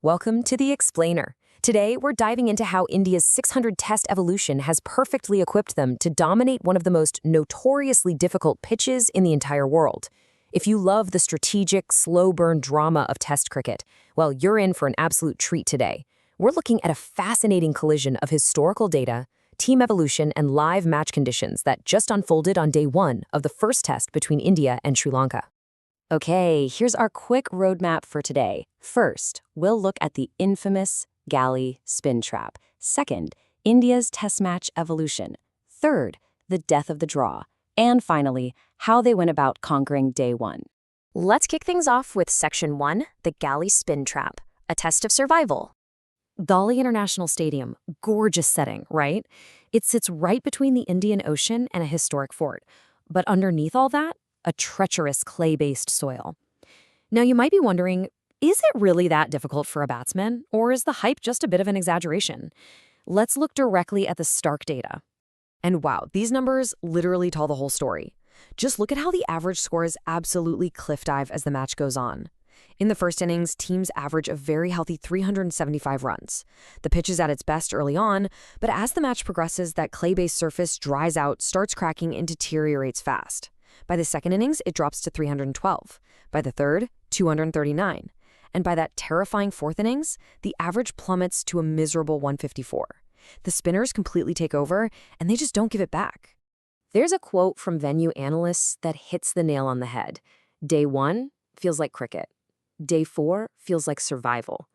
Welcome to The Explainer. Today, we're diving into how India's 600-test evolution has perfectly equipped them to dominate one of the most notoriously difficult pitches in the entire world. If you love the strategic, slow-burn drama of Test cricket, well, you're in for an absolute treat today. We're looking at a fascinating collision of historical data, team evolution, and live match conditions that just unfolded on day one of the first test between India and Sri Lanka. Okay, here's our quick roadmap for today. First, we'll look at the infamous Galle spin trap. Second, India's test match evolution. Third, the death of the draw. And finally, how they went about conquering day one. Let's kick things off with Section 1, the Galle spin trap, a test of survival. Galle International Stadium, gorgeous setting, right? It sits right between the Indian Ocean and a historic fort. But underneath all that, a treacherous clay-based soil. Now, you might be wondering, is it really that difficult for a batsman, or is the hype just a bit of an exaggeration? Let's look directly at the stark data. And wow, these numbers literally tell the whole story. Just look at how the average scores absolutely cliff dive as the match goes on. In the first innings, teams average a very healthy 375 runs. The pitch is at its best early on, but as the match progresses, that clay-based surface dries out, starts cracking, and deteriorates fast. By the second innings, it drops to 312. By the third, 239. And by that terrifying fourth innings, the average plummets to a miserable 154. The spinners completely take over, and they just don't give it back. There's a quote from venue analysts that hits the nail on the head. Day one feels like cricket. Day four feels like survival.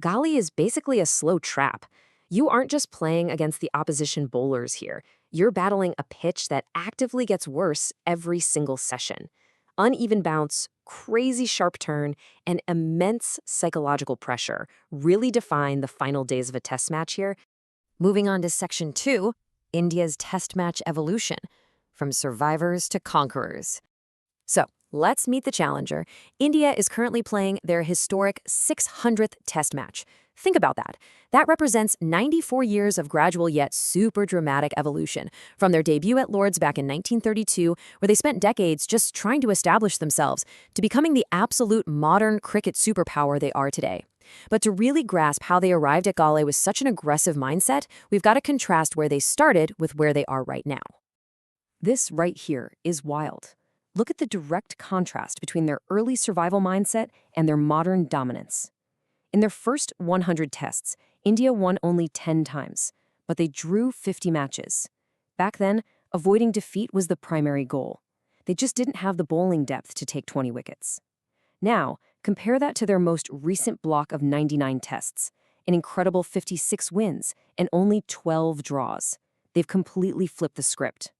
Galle is basically a slow trap. You aren't just playing against the opposition bowlers here. You're battling a pitch that actively gets worse every single session. Uneven bounce, crazy sharp turn, and immense psychological pressure really define the final days of a test match here. Moving on to Section 2, India's test match evolution, from survivors to conquerors. So, let's meet the challenger. India is currently playing their historic 600th test match. Think about that. That represents 94 years of gradual yet super dramatic evolution, from their debut at Lord's back in 1932, where they spent decades just trying to establish themselves, to becoming the absolute modern cricket superpower they are today. But to really grasp how they arrived at Galle with such an aggressive mindset, we've got to contrast where they started with where they are right now. This right here is wild. Look at the direct contrast between their early survival mindset and their modern dominance. In their first 100 tests, India won only 10 times, but they drew 50 matches. Back then, avoiding defeat was the primary goal. They just didn't have the bowling depth to take 20 wickets. Now, compare that to their most recent block of 99 tests, an incredible 56 wins and only 12 draws. They've completely flipped the script.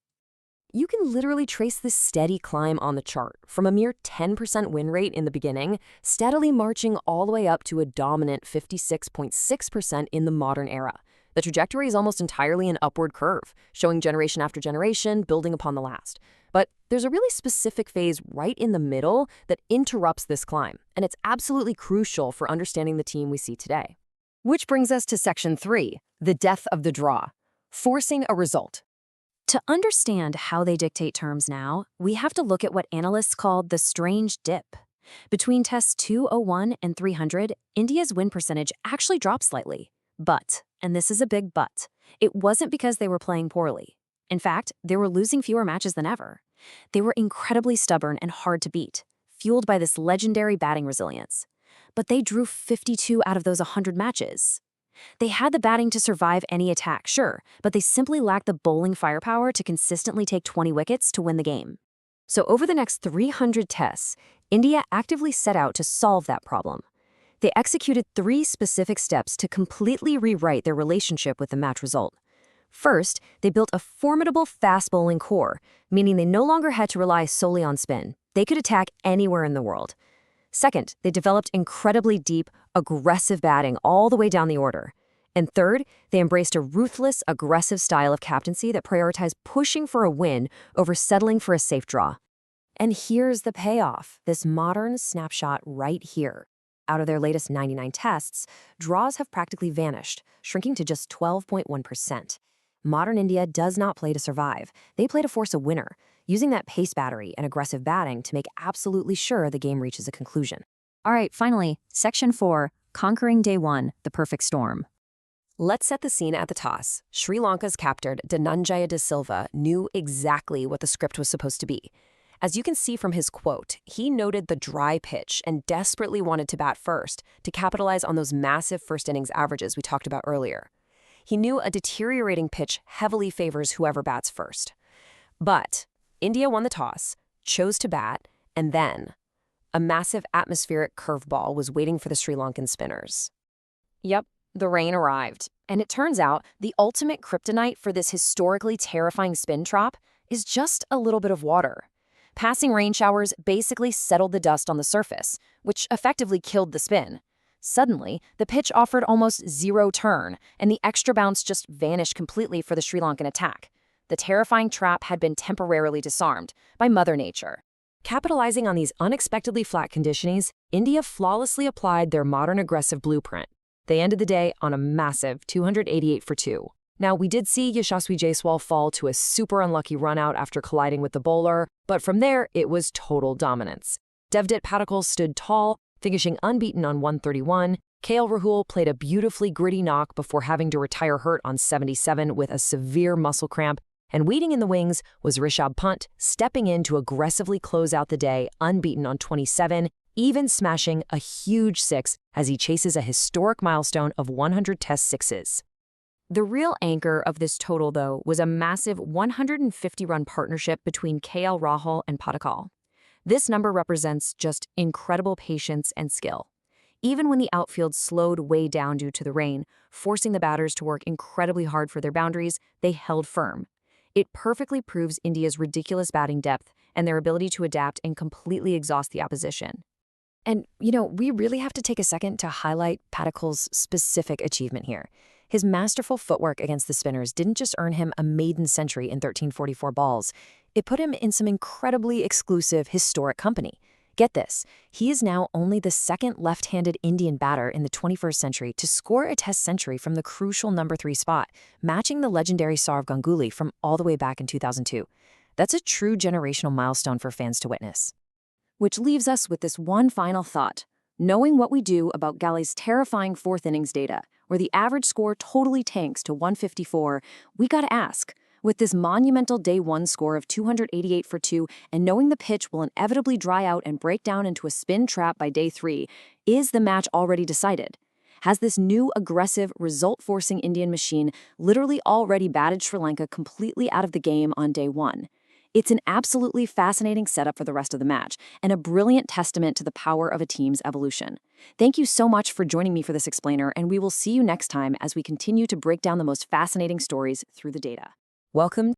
You can literally trace this steady climb on the chart, from a mere 10% win rate in the beginning, steadily marching all the way up to a dominant 56.6% in the modern era. The trajectory is almost entirely an upward curve, showing generation after generation, building upon the last. But there's a really specific phase right in the middle that interrupts this climb, and it's absolutely crucial for understanding the team we see today. Which brings us to Section 3, the death of the draw, forcing a result. To understand how they dictate terms now, we have to look at what analysts called the strange dip. Between tests 201 and 300, India's win percentage actually dropped slightly. But, and this is a big but, it wasn't because they were playing poorly. In fact, they were losing fewer matches than ever. They were incredibly stubborn and hard to beat, fueled by this legendary batting resilience. But they drew 52 out of those 100 matches. They had the batting to survive any attack, sure, but they simply lacked the bowling firepower to consistently take 20 wickets to win the game. So over the next 300 tests, India actively set out to solve that problem. They executed 3 specific steps to completely rewrite their relationship with the match result. First, they built a formidable fast bowling core, meaning they no longer had to rely solely on spin. They could attack anywhere in the world. Second, they developed incredibly deep, aggressive batting all the way down the order. And third, they embraced a ruthless, aggressive style of captaincy that prioritized pushing for a win over settling for a safe draw. And here's the payoff, this modern snapshot right here. Out of their latest 99 tests, draws have practically vanished, shrinking to just 12.1%. Modern India does not play to survive. They play to force a winner, using that pace battery and aggressive batting to make absolutely sure the game reaches a conclusion. All right, finally, Section 4, conquering day 1, the perfect storm. Let's set the scene at the toss. Sri Lanka's captain, Dhananjaya de Silva, knew exactly what the script was supposed to be. As you can see from his quote, he noted the dry pitch and desperately wanted to bat first to capitalize on those massive first innings averages we talked about earlier. He knew a deteriorating pitch heavily favors whoever bats first. But India won the toss, chose to bat, and then a massive atmospheric curveball was waiting for the Sri Lankan spinners. Yep, the rain arrived. And it turns out the ultimate kryptonite for this historically terrifying spin trap is just a little bit of water. Passing rain showers basically settled the dust on the surface, which effectively killed the spin. Suddenly, the pitch offered almost zero turn, and the extra bounce just vanished completely for the Sri Lankan attack. The terrifying trap had been temporarily disarmed by Mother Nature. Capitalizing on these unexpectedly flat conditions, India flawlessly applied their modern aggressive blueprint. They ended the day on a massive 288 for 2. Now, we did see Yashasvi Jaiswal fall to a super unlucky run-out after colliding with the bowler, but from there, it was total dominance. Devdutt Padikkal stood tall, finishing unbeaten on 131. KL Rahul played a beautifully gritty knock before having to retire hurt on 77 with a severe muscle cramp, and waiting in the wings was Rishabh Pant, stepping in to aggressively close out the day, unbeaten on 27, even smashing a huge 6 as he chases a historic milestone of 100 Test sixes. The real anchor of this total, though, was a massive 150-run partnership between KL Rahul and Padikkal. This number represents just incredible patience and skill. Even when the outfield slowed way down due to the rain, forcing the batters to work incredibly hard for their boundaries, they held firm. It perfectly proves India's ridiculous batting depth and their ability to adapt and completely exhaust the opposition. And, we really have to take a second to highlight Padikkal's specific achievement here. His masterful footwork against the spinners didn't just earn him a maiden century in 1344 balls. It put him in some incredibly exclusive, historic company. Get this, he is now only the second left-handed Indian batter in the 21st century to score a Test century from the crucial number 3 spot, matching the legendary Sourav Ganguly from all the way back in 2002. That's a true generational milestone for fans to witness. Which leaves us with this one final thought. Knowing what we do about Galle's terrifying fourth innings data, where the average score totally tanks to 154, we gotta ask, with this monumental day 1 score of 288 for 2 and knowing the pitch will inevitably dry out and break down into a spin trap by day 3, is the match already decided? Has this new, aggressive, result-forcing Indian machine literally already batted Sri Lanka completely out of the game on day 1? It's an absolutely fascinating setup for the rest of the match, and a brilliant testament to the power of a team's evolution. Thank you so much for joining me for this explainer, and we will see you next time as we continue to break down the most fascinating stories through the data. Welcome